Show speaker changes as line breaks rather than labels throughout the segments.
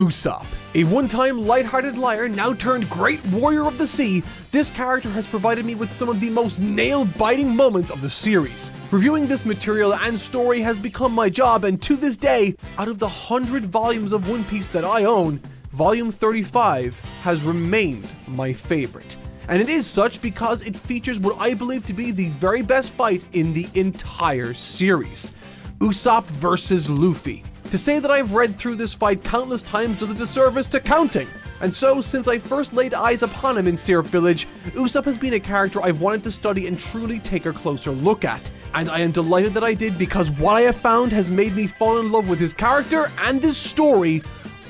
Usopp. A one-time lighthearted liar, now turned great warrior of the sea, this character has provided me with some of the most nail-biting moments of the series. Reviewing this material and story has become my job, and to this day, out of the 100 volumes of One Piece that I own, Volume 35 has remained my favorite. And it is such because it features what I believe to be the very best fight in the entire series. Usopp versus Luffy. To say that I've read through this fight countless times does a disservice to counting. And so, since I first laid eyes upon him in Syrup Village, Usopp has been a character I've wanted to study and truly take a closer look at. And I am delighted that I did, because what I have found has made me fall in love with his character and this story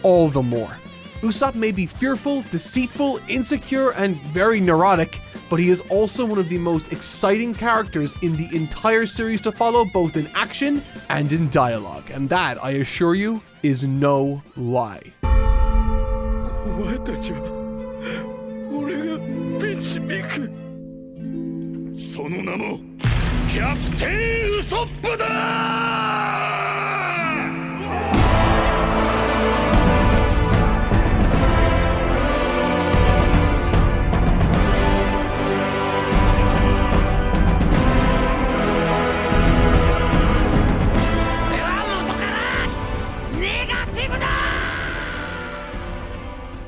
all the more. Usopp may be fearful, deceitful, insecure, and very neurotic, but he is also one of the most exciting characters in the entire series to follow, both in action and in dialogue. And that, I assure you, is no lie.
お前たちは俺が導く。その名もキャプテンウソップだ。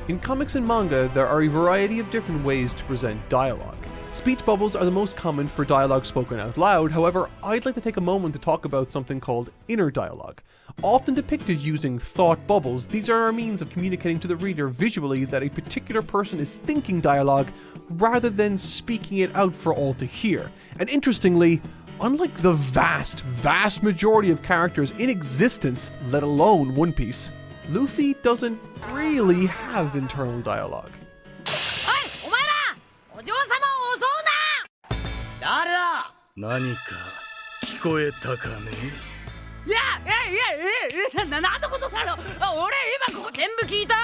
In comics and manga, there are a variety of different ways to present dialogue. Speech bubbles are the most common for dialogue spoken out loud. However, I'd like to take a moment to talk about something called inner dialogue. Often depicted using thought bubbles, these are a means of communicating to the reader visually that a particular person is thinking dialogue rather than speaking it out for all to hear. And interestingly, unlike the vast majority of characters in existence, let alone One Piece, Luffy doesn't really have internal dialogue.
Hey, お前ら! お嬢様を襲うな! 誰だ?
何か聞こえたかね?
なんのことだろ? 俺今ここ全部聞いた!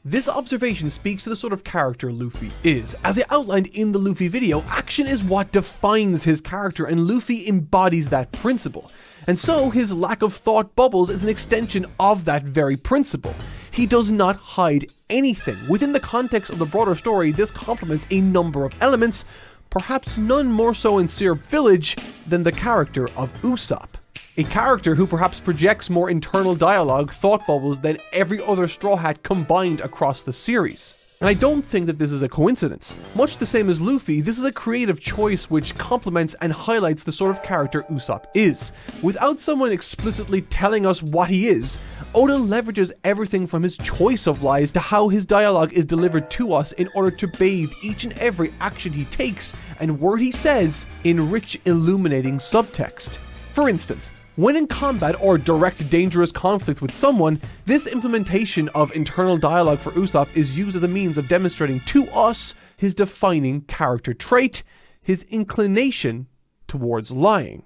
This observation speaks to the sort of character Luffy is. As I outlined in the Luffy video, action is what defines his character, and Luffy embodies that principle. And so, his lack of thought bubbles is an extension of that very principle. He does not hide anything. Within the context of the broader story, this complements a number of elements, perhaps none more so in Syrup Village than the character of Usopp. A character who perhaps projects more internal dialogue, thought bubbles, than every other Straw Hat combined across the series. And I don't think that this is a coincidence. Much the same as Luffy, this is a creative choice which complements and highlights the sort of character Usopp is. Without someone explicitly telling us what he is, Oda leverages everything from his choice of lies to how his dialogue is delivered to us in order to bathe each and every action he takes and word he says in rich, illuminating subtext. For instance, when in combat or direct dangerous conflict with someone, this implementation of internal dialogue for Usopp is used as a means of demonstrating to us his defining character trait, his inclination towards lying.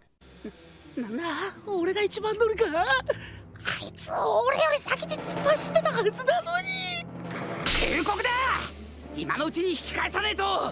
なんだ? 俺が一番乗りか? あいつ俺より先に突っ走ってたはずなのに! 忠告だ! 今のうちに引き返さねえと!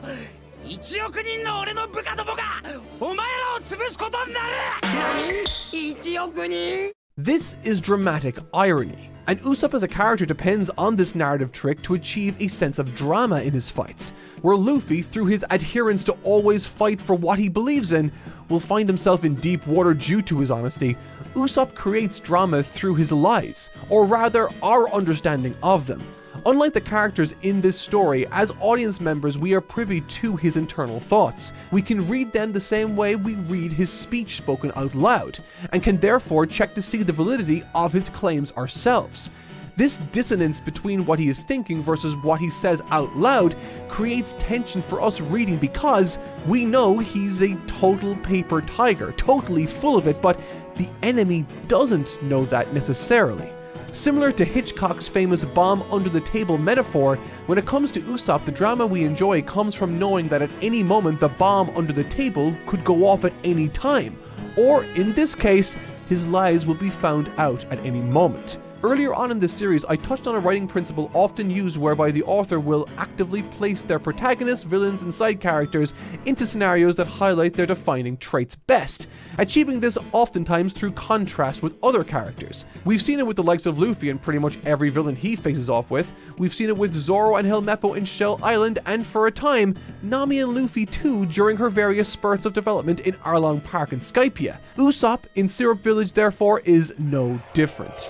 1億人の俺の部下どもがお前らを潰すことになる! 何? 1億人?
This is dramatic irony, and Usopp as a character depends on this narrative trick to achieve a sense of drama in his fights, where Luffy, through his adherence to always fight for what he believes in, will find himself in deep water due to his honesty. Usopp creates drama through his lies, or rather, our understanding of them. Unlike the characters in this story, as audience members we are privy to his internal thoughts. We can read them the same way we read his speech spoken out loud, and can therefore check to see the validity of his claims ourselves. This dissonance between what he is thinking versus what he says out loud creates tension for us reading, because we know he's a total paper tiger, totally full of it, but the enemy doesn't know that necessarily. Similar to Hitchcock's famous bomb under the table metaphor, when it comes to Usopp, the drama we enjoy comes from knowing that at any moment the bomb under the table could go off at any time, or in this case, his lies will be found out at any moment. Earlier on in this series, I touched on a writing principle often used whereby the author will actively place their protagonists, villains, and side characters into scenarios that highlight their defining traits best, achieving this oftentimes through contrast with other characters. We've seen it with the likes of Luffy and pretty much every villain he faces off with. We've seen it with Zoro and Helmeppo in Shell Island, and for a time, Nami and Luffy too during her various spurts of development in Arlong Park and Skypiea. Usopp in Syrup Village, therefore, is no different.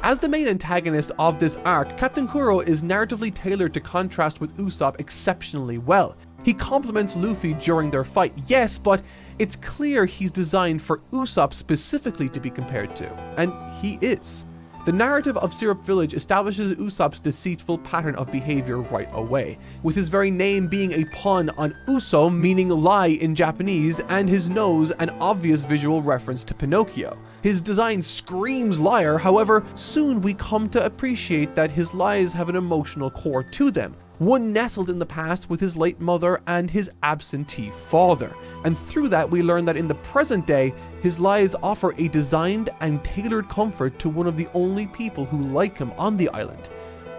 As the main antagonist of this arc, Captain Kuro is narratively tailored to contrast with Usopp exceptionally well. He compliments Luffy during their fight, yes, but it's clear he's designed for Usopp specifically to be compared to, and he is. The narrative of Syrup Village establishes Usopp's deceitful pattern of behavior right away, with his very name being a pun on Uso, meaning lie in Japanese, and his nose an obvious visual reference to Pinocchio. His design screams liar, however, soon we come to appreciate that his lies have an emotional core to them, one nestled in the past with his late mother and his absentee father. And through that we learn that in the present day, his lies offer a designed and tailored comfort to one of the only people who like him on the island,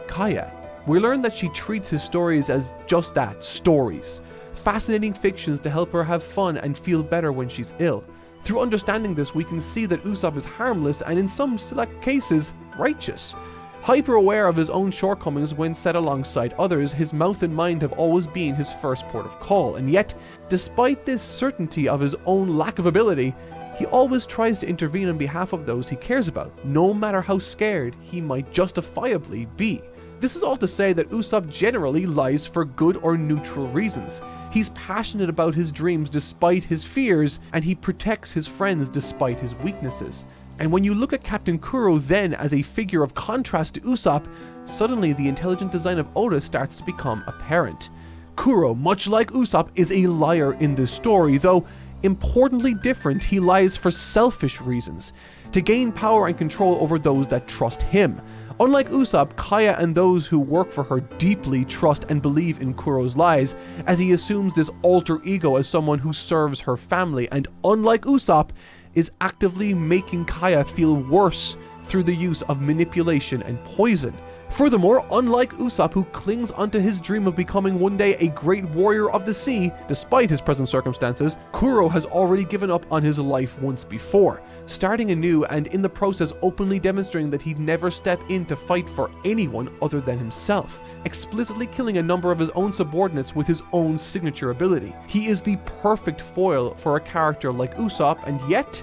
Kaya. We learn that she treats his stories as just that, stories. Fascinating fictions to help her have fun and feel better when she's ill. Through understanding this, we can see that Usopp is harmless and in some select cases, righteous. Hyper aware of his own shortcomings when set alongside others, his mouth and mind have always been his first port of call, and yet, despite this certainty of his own lack of ability, he always tries to intervene on behalf of those he cares about, no matter how scared he might justifiably be. This is all to say that Usopp generally lies for good or neutral reasons. He's passionate about his dreams despite his fears, and he protects his friends despite his weaknesses. And when you look at Captain Kuro then as a figure of contrast to Usopp, suddenly the intelligent design of Oda starts to become apparent. Kuro, much like Usopp, is a liar in this story, though importantly different, he lies for selfish reasons, to gain power and control over those that trust him. Unlike Usopp, Kaya and those who work for her deeply trust and believe in Kuro's lies, as he assumes this alter ego as someone who serves her family, and unlike Usopp, is actively making Kaya feel worse through the use of manipulation and poison. Furthermore, unlike Usopp, who clings onto his dream of becoming one day a great warrior of the sea, despite his present circumstances, Kuro has already given up on his life once before, starting anew and in the process openly demonstrating that he'd never step in to fight for anyone other than himself, explicitly killing a number of his own subordinates with his own signature ability. He is the perfect foil for a character like Usopp, and yet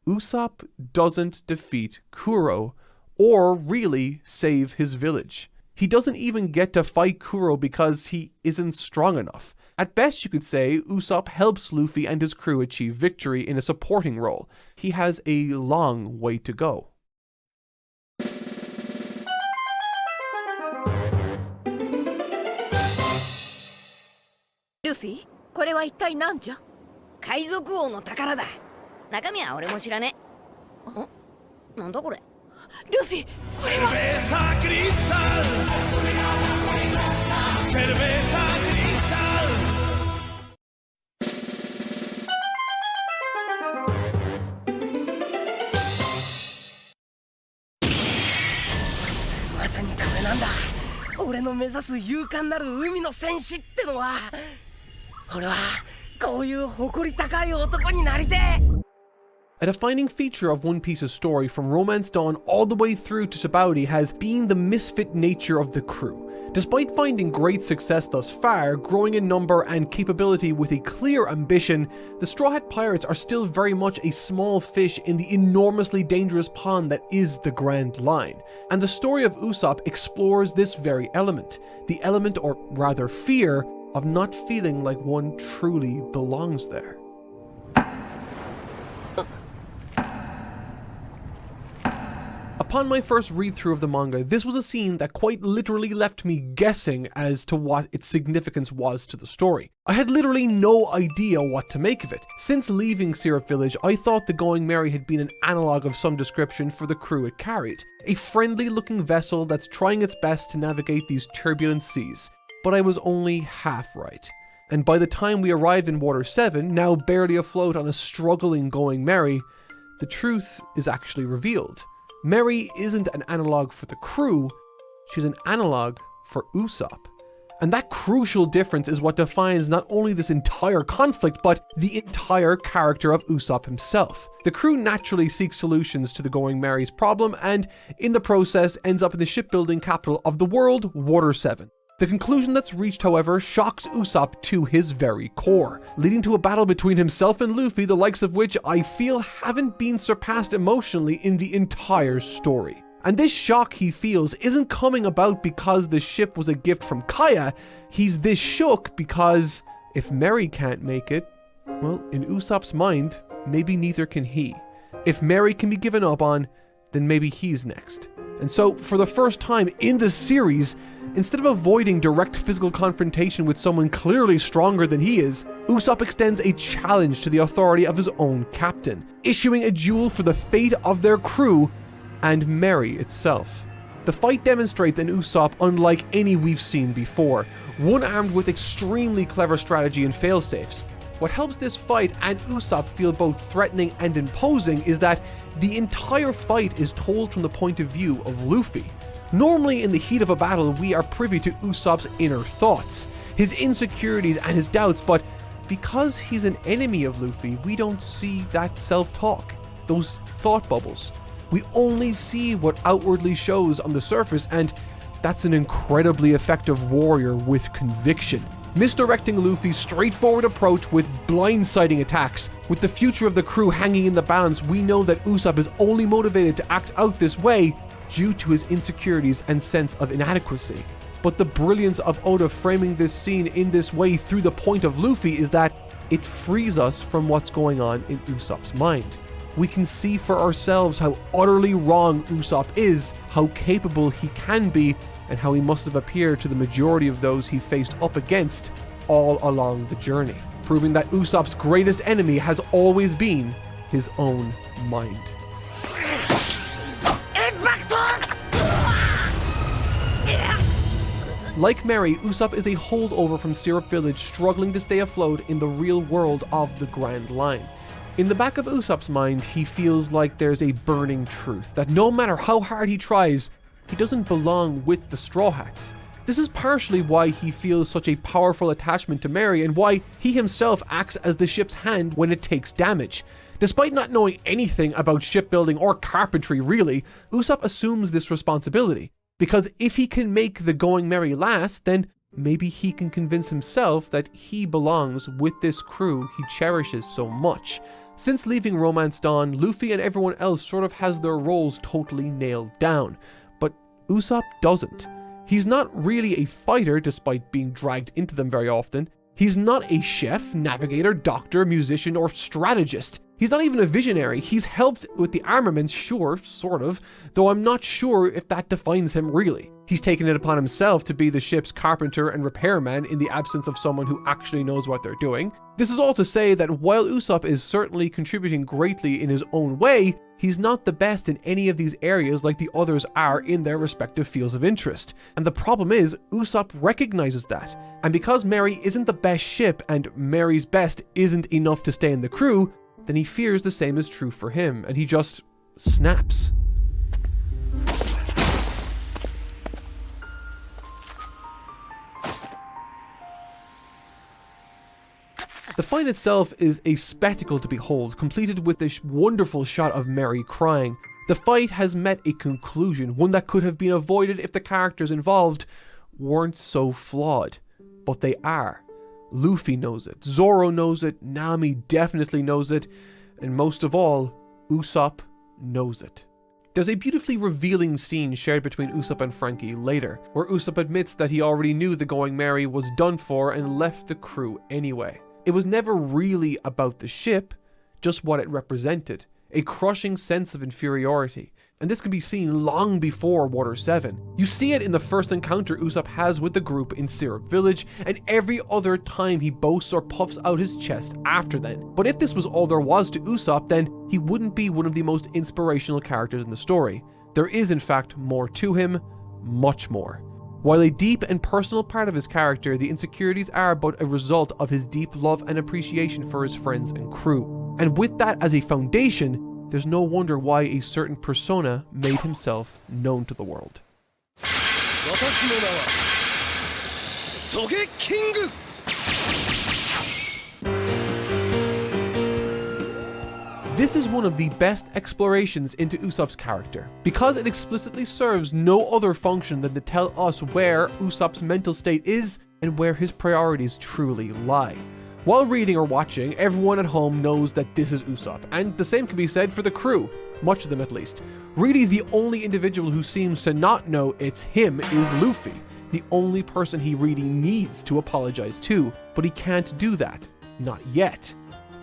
Usopp doesn't defeat Kuro, or really save his village. He doesn't even get to fight Kuro because he isn't strong enough. At best you could say Usopp helps Luffy and his crew achieve victory in a supporting role. He has a long way to go.
Luffy, これは一体何じゃ？
海賊王の宝だ。中身は俺も知らねえ。なんだこれ。
ルフィ、これは。
Cerveza cristal. Cerveza cristal.
まさにこれなんだ。俺の目指す勇敢なる海の戦士ってのは。俺はこういう誇り高い男になりてえ。
A defining feature of One Piece's story from Romance Dawn all the way through to Sabaody has been the misfit nature of the crew. Despite finding great success thus far, growing in number and capability with a clear ambition, the Straw Hat Pirates are still very much a small fish in the enormously dangerous pond that is the Grand Line. And the story of Usopp explores this very element, the element, or rather fear, of not feeling like one truly belongs there. Upon my first read-through of the manga, this was a scene that quite literally left me guessing as to what its significance was to the story. I had literally no idea what to make of it. Since leaving Syrup Village, I thought the Going Merry had been an analogue of some description for the crew it carried. A friendly-looking vessel that's trying its best to navigate these turbulent seas. But I was only half right. And by the time we arrived in Water 7, now barely afloat on a struggling Going Merry, the truth is actually revealed. Merry isn't an analogue for the crew, she's an analogue for Usopp. And that crucial difference is what defines not only this entire conflict, but the entire character of Usopp himself. The crew naturally seeks solutions to the Going Merry's problem, and in the process ends up in the shipbuilding capital of the world, Water 7. The conclusion that's reached, however, shocks Usopp to his very core, leading to a battle between himself and Luffy, the likes of which I feel haven't been surpassed emotionally in the entire story. And this shock he feels isn't coming about because the ship was a gift from Kaya, he's this shook because if Merry can't make it, well, in Usopp's mind, maybe neither can he. If Merry can be given up on, then maybe he's next. And so, for the first time in the series, instead of avoiding direct physical confrontation with someone clearly stronger than he is, Usopp extends a challenge to the authority of his own captain, issuing a duel for the fate of their crew and Merry itself. The fight demonstrates an Usopp unlike any we've seen before, one armed with extremely clever strategy and failsafes. What helps this fight and Usopp feel both threatening and imposing is that the entire fight is told from the point of view of Luffy. Normally in the heat of a battle, we are privy to Usopp's inner thoughts, his insecurities and his doubts, but because he's an enemy of Luffy, we don't see that self-talk, those thought bubbles. We only see what outwardly shows on the surface, and that's an incredibly effective warrior with conviction. Misdirecting Luffy's straightforward approach with blindsiding attacks. With the future of the crew hanging in the balance, we know that Usopp is only motivated to act out this way due to his insecurities and sense of inadequacy. But the brilliance of Oda framing this scene in this way through the point of Luffy is that it frees us from what's going on in Usopp's mind. We can see for ourselves how utterly wrong Usopp is, how capable he can be, and how he must have appeared to the majority of those he faced up against all along the journey, proving that Usopp's greatest enemy has always been his own mind. Like Merry, Usopp is a holdover from Syrup Village struggling to stay afloat in the real world of the Grand Line. In the back of Usopp's mind, he feels like there's a burning truth, that no matter how hard he tries, he doesn't belong with the Straw Hats. This is partially why he feels such a powerful attachment to Merry and why he himself acts as the ship's hand when it takes damage. Despite not knowing anything about shipbuilding or carpentry really, Usopp assumes this responsibility. Because if he can make the Going Merry last, then maybe he can convince himself that he belongs with this crew he cherishes so much. Since leaving Romance Dawn, Luffy and everyone else sort of has their roles totally nailed down. But Usopp doesn't. He's not really a fighter, despite being dragged into them very often. He's not a chef, navigator, doctor, musician, or strategist. He's not even a visionary. He's helped with the armaments, sure, sort of, though I'm not sure if that defines him really. He's taken it upon himself to be the ship's carpenter and repairman in the absence of someone who actually knows what they're doing. This is all to say that while Usopp is certainly contributing greatly in his own way, he's not the best in any of these areas like the others are in their respective fields of interest. And the problem is, Usopp recognizes that. And because Merry isn't the best ship and Merry's best isn't enough to stay in the crew, then he fears the same is true for him, and he just snaps. The fight itself is a spectacle to behold, completed with this wonderful shot of Merry crying. The fight has met a conclusion, one that could have been avoided if the characters involved weren't so flawed. But they are. Luffy knows it, Zoro knows it, Nami definitely knows it, and most of all, Usopp knows it. There's a beautifully revealing scene shared between Usopp and Frankie later, where Usopp admits that he already knew the Going Merry was done for and left the crew anyway. It was never really about the ship, just what it represented. A crushing sense of inferiority. and this can be seen long before Water 7. You see it in the first encounter Usopp has with the group in Syrup Village, and every other time he boasts or puffs out his chest after then. But if this was all there was to Usopp, then he wouldn't be one of the most inspirational characters in the story. There is in fact more to him, much more. While a deep and personal part of his character, the insecurities are but a result of his deep love and appreciation for his friends and crew. And with that as a foundation, there's no wonder why a certain persona made himself known to the world.
Sogeking!
This is one of the best explorations into Usopp's character, because it explicitly serves no other function than to tell us where Usopp's mental state is and where his priorities truly lie. While reading or watching, everyone at home knows that this is Usopp, and the same can be said for the crew, much of them at least. Really, the only individual who seems to not know it's him is Luffy, the only person he really needs to apologize to, but he can't do that. Not yet.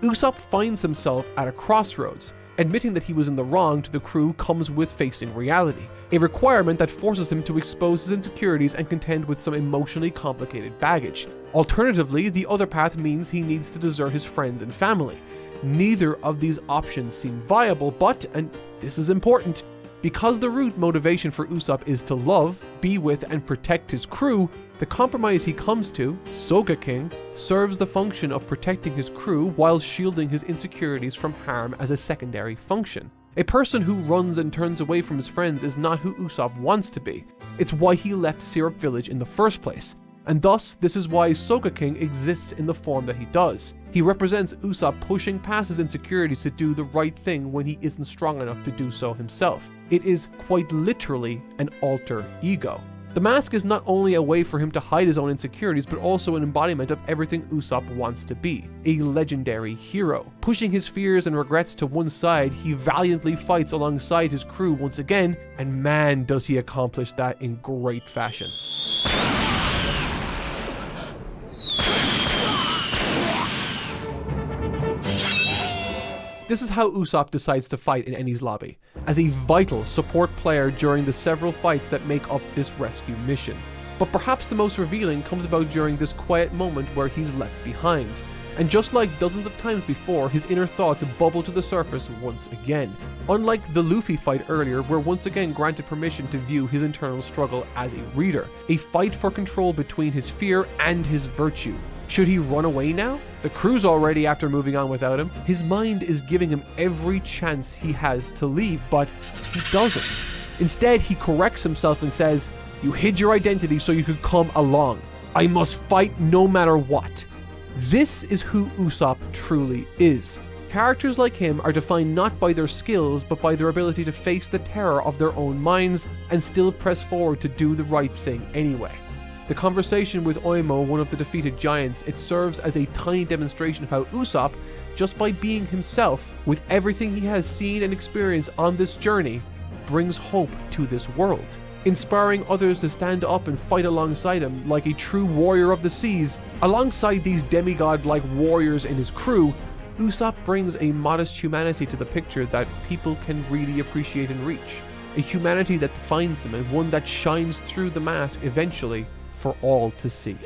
Usopp finds himself at a crossroads. Admitting that he was in the wrong to the crew comes with facing reality, a requirement that forces him to expose his insecurities and contend with some emotionally complicated baggage. Alternatively, the other path means he needs to desert his friends and family. Neither of these options seem viable, but, and this is important, because the root motivation for Usopp is to love, be with, and protect his crew, the compromise he comes to, Sogeking, serves the function of protecting his crew while shielding his insecurities from harm as a secondary function. A person who runs and turns away from his friends is not who Usopp wants to be. It's why he left Syrup Village in the first place. And thus, this is why Sogeking exists in the form that he does. He represents Usopp pushing past his insecurities to do the right thing when he isn't strong enough to do so himself. It is quite literally an alter ego. The mask is not only a way for him to hide his own insecurities, but also an embodiment of everything Usopp wants to be, a legendary hero. Pushing his fears and regrets to one side, he valiantly fights alongside his crew once again, and man does he accomplish that in great fashion. This is how Usopp decides to fight in Enies Lobby, as a vital support player during the several fights that make up this rescue mission. But perhaps the most revealing comes about during this quiet moment where he's left behind. And just like dozens of times before, his inner thoughts bubble to the surface once again. Unlike the Luffy fight earlier, we're once again granted permission to view his internal struggle as a reader, a fight for control between his fear and his virtue. Should he run away now? The crew's already after moving on without him. His mind is giving him every chance he has to leave, but he doesn't. Instead, he corrects himself and says, "You hid your identity so you could come along. I must fight no matter what." This is who Usopp truly is. Characters like him are defined not by their skills, but by their ability to face the terror of their own minds and still press forward to do the right thing anyway. The conversation with Oimo, one of the defeated giants, it serves as a tiny demonstration of how Usopp, just by being himself, with everything he has seen and experienced on this journey, brings hope to this world. Inspiring others to stand up and fight alongside him like a true warrior of the seas. Alongside these demigod-like warriors in his crew, Usopp brings a modest humanity to the picture that people can really appreciate and reach. A humanity that defines him, and one that shines through the mask eventually for all to see.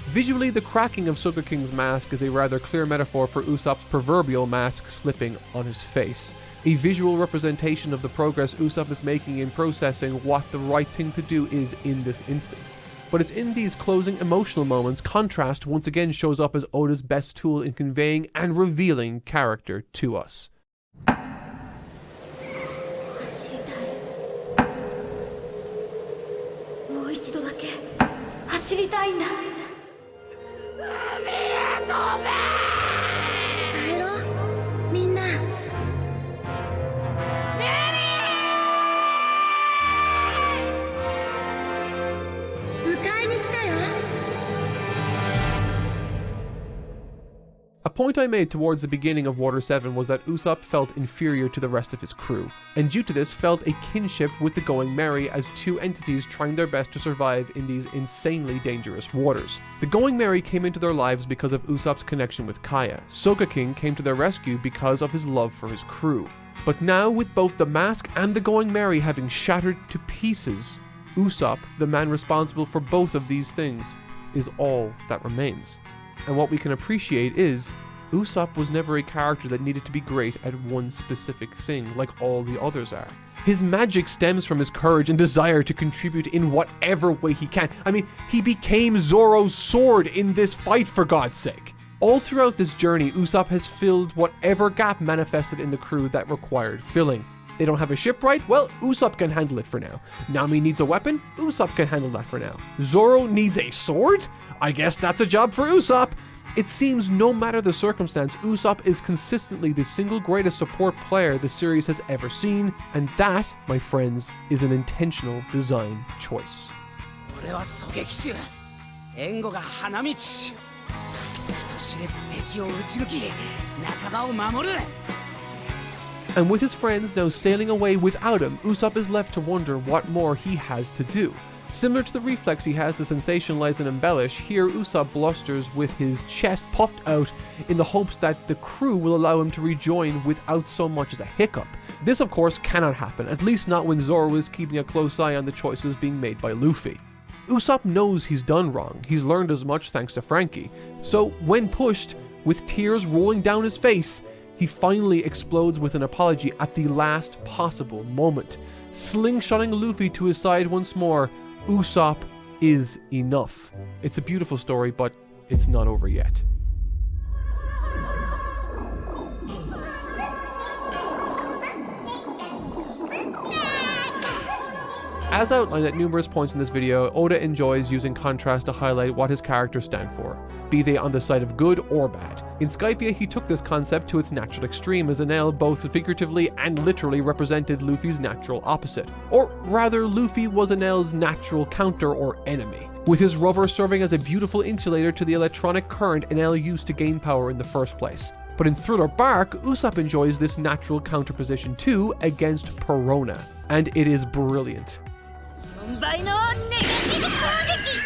Visually, the cracking of Sogeking's mask is a rather clear metaphor for Usopp's proverbial mask slipping on his face. A visual representation of the progress Usopp is making in processing what the right thing to do is in this instance. But it's in these closing emotional moments contrast once again shows up as Oda's best tool in conveying and revealing character to us. A point I made towards the beginning of Water 7 was that Usopp felt inferior to the rest of his crew, and due to this felt a kinship with the Going Merry as two entities trying their best to survive in these insanely dangerous waters. The Going Merry came into their lives because of Usopp's connection with Kaya. Sogeking came to their rescue because of his love for his crew. But now, with both the mask and the Going Merry having shattered to pieces, Usopp, the man responsible for both of these things, is all that remains. And what we can appreciate is, Usopp was never a character that needed to be great at one specific thing like all the others are. His magic stems from his courage and desire to contribute in whatever way he can. I mean, he became Zoro's sword in this fight, for God's sake. All throughout this journey, Usopp has filled whatever gap manifested in the crew that required filling. They don't have a shipwright? Well, Usopp can handle it for now. Nami needs a weapon? Usopp can handle that for now. Zoro needs a sword? I guess that's a job for Usopp. It seems no matter the circumstance, Usopp is consistently the single greatest support player the series has ever seen, and that, my friends, is an intentional design choice.
俺は狙撃手援護が花道人知れず敵を撃ち抜き仲間を守る
And with his friends now sailing away without him, Usopp is left to wonder what more he has to do. Similar to the reflex he has to sensationalize and embellish, here Usopp blusters with his chest puffed out in the hopes that the crew will allow him to rejoin without so much as a hiccup. This of course cannot happen, at least not when Zoro is keeping a close eye on the choices being made by Luffy. Usopp knows he's done wrong, he's learned as much thanks to Frankie, so when pushed, with tears rolling down his face, he finally explodes with an apology at the last possible moment. Slingshotting Luffy to his side once more, Usopp is enough. It's a beautiful story, but it's not over yet. As outlined at numerous points in this video, Oda enjoys using contrast to highlight what his characters stand for, be they on the side of good or bad. In Skypiea, he took this concept to its natural extreme as Enel both figuratively and literally represented Luffy's natural opposite. Or rather, Luffy was Enel's natural counter or enemy, with his rubber serving as a beautiful insulator to the electronic current Enel used to gain power in the first place. But in Thriller Bark, Usopp enjoys this natural counterposition too against Perona, and it is brilliant.
4倍のネガティブ攻撃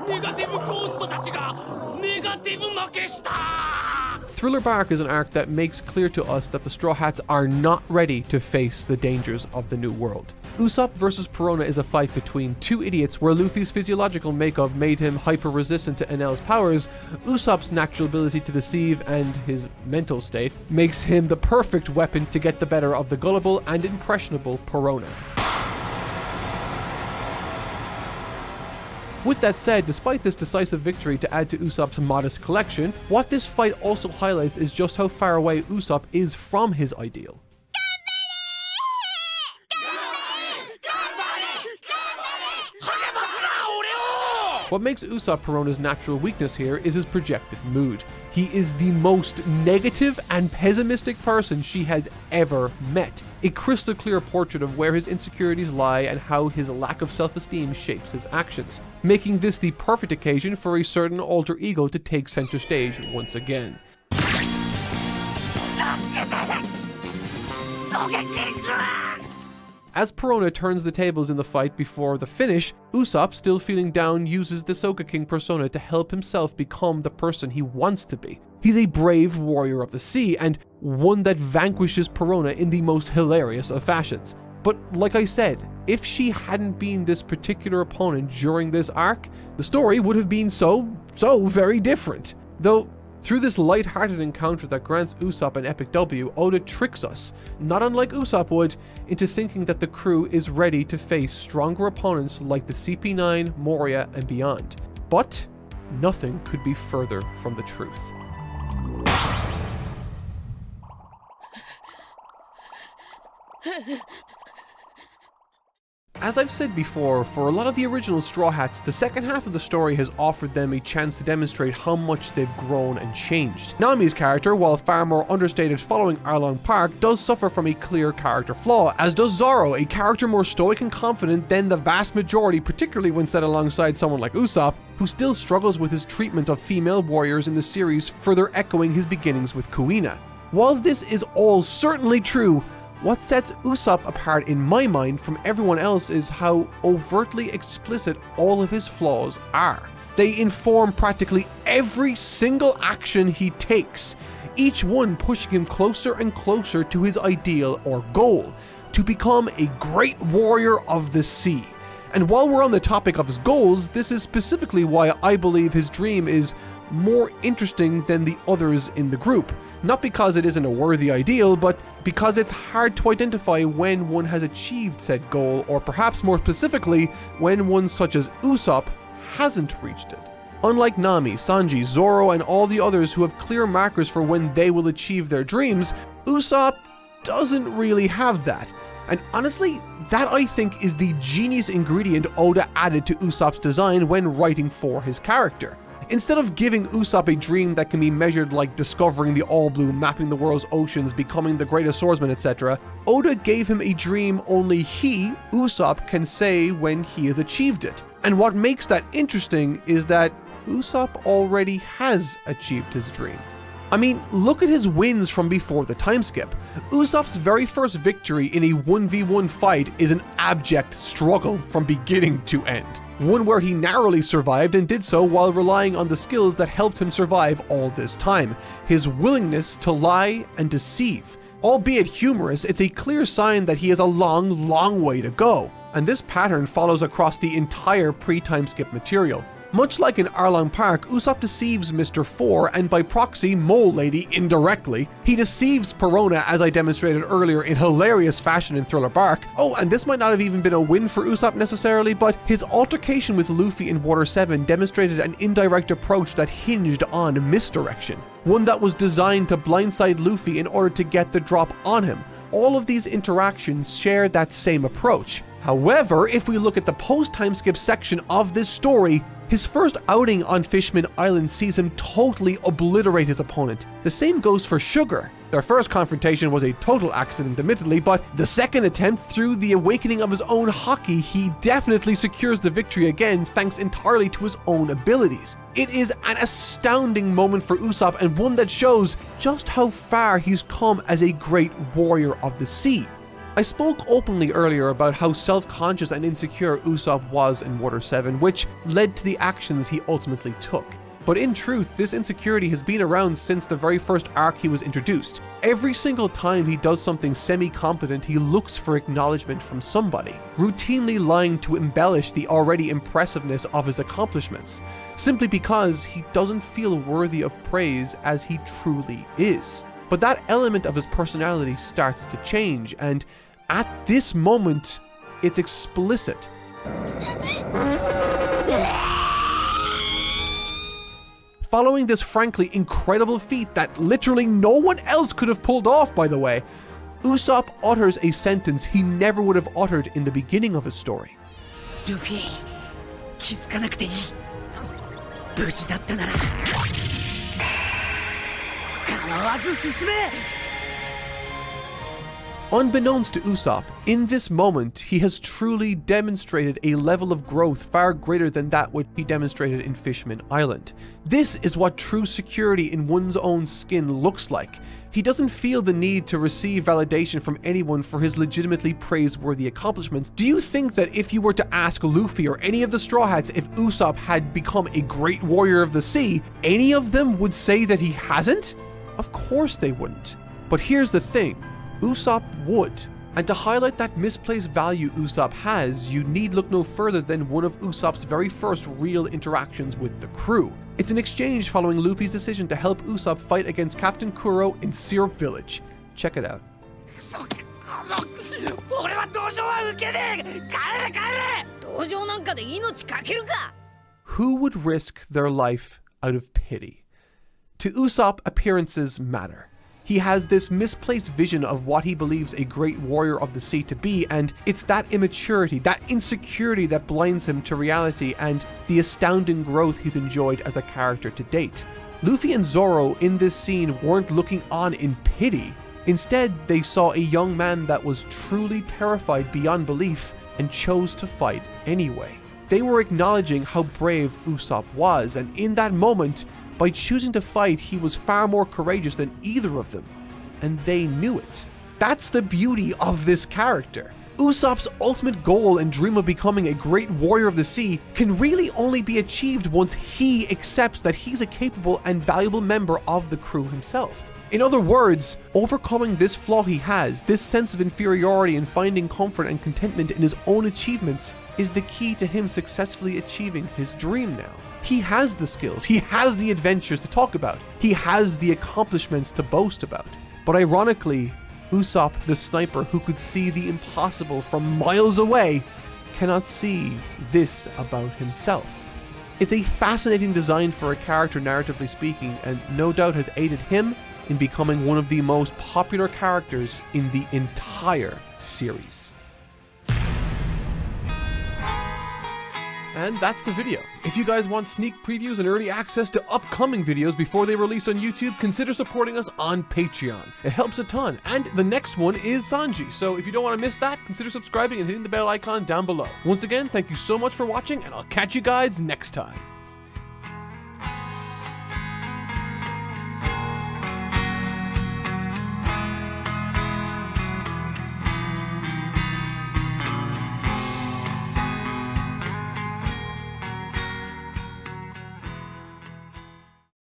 ネガティブゴーストたちがネガティブ負けした
Thriller Bark is an arc that makes clear to us that the Straw Hats are not ready to face the dangers of the new world. Usopp versus Perona is a fight between two idiots where Luffy's physiological makeup made him hyper-resistant to Enel's powers. Usopp's natural ability to deceive and his mental state makes him the perfect weapon to get the better of the gullible and impressionable Perona. With that said, despite this decisive victory to add to Usopp's modest collection, what this fight also highlights is just how far away Usopp is from his ideal. What makes Usopp Perona's natural weakness here is his projected mood. He is the most negative and pessimistic person she has ever met. A crystal clear portrait of where his insecurities lie and how his lack of self-esteem shapes his actions, making this the perfect occasion for a certain alter ego to take center stage once again. As Perona turns the tables in the fight before the finish, Usopp, still feeling down, uses the Sogeking persona to help himself become the person he wants to be. He's a brave warrior of the sea, and one that vanquishes Perona in the most hilarious of fashions. But like I said, if she hadn't been this particular opponent during this arc, the story would have been so very different. Though, through this light-hearted encounter that grants Usopp an epic W, Oda tricks us, not unlike Usopp would, into thinking that the crew is ready to face stronger opponents like the CP9, Moria, and beyond. But nothing could be further from the truth. As I've said before, for a lot of the original Straw Hats, the second half of the story has offered them a chance to demonstrate how much they've grown and changed. Nami's character, while far more understated following Arlong Park, does suffer from a clear character flaw, as does Zoro, a character more stoic and confident than the vast majority, particularly when set alongside someone like Usopp, who still struggles with his treatment of female warriors in the series, further echoing his beginnings with Kuina. While this is all certainly true, what sets Usopp apart in my mind from everyone else is how overtly explicit all of his flaws are. They inform practically every single action he takes, each one pushing him closer and closer to his ideal or goal, to become a great warrior of the sea. And while we're on the topic of his goals, this is specifically why I believe his dream is more interesting than the others in the group. Not because it isn't a worthy ideal, but because it's hard to identify when one has achieved said goal, or perhaps more specifically, when one such as Usopp hasn't reached it. Unlike Nami, Sanji, Zoro, and all the others who have clear markers for when they will achieve their dreams, Usopp doesn't really have that. And honestly, that I think is the genius ingredient Oda added to Usopp's design when writing for his character. Instead of giving Usopp a dream that can be measured like discovering the All Blue, mapping the world's oceans, becoming the greatest swordsman, etc., Oda gave him a dream only he, Usopp, can say when he has achieved it. And what makes that interesting is that Usopp already has achieved his dream. I mean, look at his wins from before the time skip. Usopp's very first victory in a 1v1 fight is an abject struggle from beginning to end. One where he narrowly survived and did so while relying on the skills that helped him survive all this time. His willingness to lie and deceive. Albeit humorous, it's a clear sign that he has a long, long way to go. And this pattern follows across the entire pre-time skip material. Much like in Arlong Park, Usopp deceives Mr. 4 and by proxy Mole Lady indirectly. He deceives Perona, as I demonstrated earlier, in hilarious fashion in Thriller Bark. Oh, and this might not have even been a win for Usopp necessarily, but his altercation with Luffy in Water 7 demonstrated an indirect approach that hinged on misdirection. One that was designed to blindside Luffy in order to get the drop on him. All of these interactions share that same approach. However, if we look at the post-time skip section of this story, his first outing on Fishman Island sees him totally obliterate his opponent. The same goes for Sugar. Their first confrontation was a total accident admittedly, but the second attempt, through the awakening of his own haki, he definitely secures the victory again thanks entirely to his own abilities. It is an astounding moment for Usopp and one that shows just how far he's come as a great warrior of the sea. I spoke openly earlier about how self-conscious and insecure Usopp was in Water 7, which led to the actions he ultimately took. But in truth, this insecurity has been around since the very first arc he was introduced. Every single time he does something semi-competent, he looks for acknowledgement from somebody, routinely lying to embellish the already impressiveness of his accomplishments, simply because he doesn't feel worthy of praise as he truly is. But that element of his personality starts to change, and at this moment, it's explicit. Following this frankly incredible feat that literally no one else could have pulled off, by the way, Usopp utters a sentence he never would have uttered in the beginning of his story.
Luffy, 気づかなくていい。無事だったなら。
Unbeknownst to Usopp, in this moment, he has truly demonstrated a level of growth far greater than that which he demonstrated in Fishman Island. This is what true security in one's own skin looks like. He doesn't feel the need to receive validation from anyone for his legitimately praiseworthy accomplishments. Do you think that if you were to ask Luffy or any of the Straw Hats if Usopp had become a great warrior of the sea, any of them would say that he hasn't? Of course they wouldn't. But here's the thing, Usopp would. And to highlight that misplaced value Usopp has, you need look no further than one of Usopp's very first real interactions with the crew. It's an exchange following Luffy's decision to help Usopp fight against Captain Kuro in Syrup Village. Check it out. Who would risk their life out of pity? To Usopp, appearances matter. He has this misplaced vision of what he believes a great warrior of the sea to be, and it's that immaturity, that insecurity that blinds him to reality and the astounding growth he's enjoyed as a character to date. Luffy and Zoro in this scene weren't looking on in pity. Instead, they saw a young man that was truly terrified beyond belief and chose to fight anyway. They were acknowledging how brave Usopp was, and in that moment, by choosing to fight, he was far more courageous than either of them, and they knew it. That's the beauty of this character. Usopp's ultimate goal and dream of becoming a great warrior of the sea can really only be achieved once he accepts that he's a capable and valuable member of the crew himself. In other words, overcoming this flaw he has, this sense of inferiority and finding comfort and contentment in his own achievements, is the key to him successfully achieving his dream now. He has the skills, he has the adventures to talk about, he has the accomplishments to boast about. But ironically, Usopp, the sniper who could see the impossible from miles away, cannot see this about himself. It's a fascinating design for a character, narratively speaking, and no doubt has aided him in becoming one of the most popular characters in the entire series. And that's the video. If you guys want sneak previews and early access to upcoming videos before they release on YouTube, consider supporting us on Patreon. It helps a ton. And the next one is Sanji, so if you don't want to miss that, consider subscribing and hitting the bell icon down below. Once again, thank you so much for watching, and I'll catch you guys next time.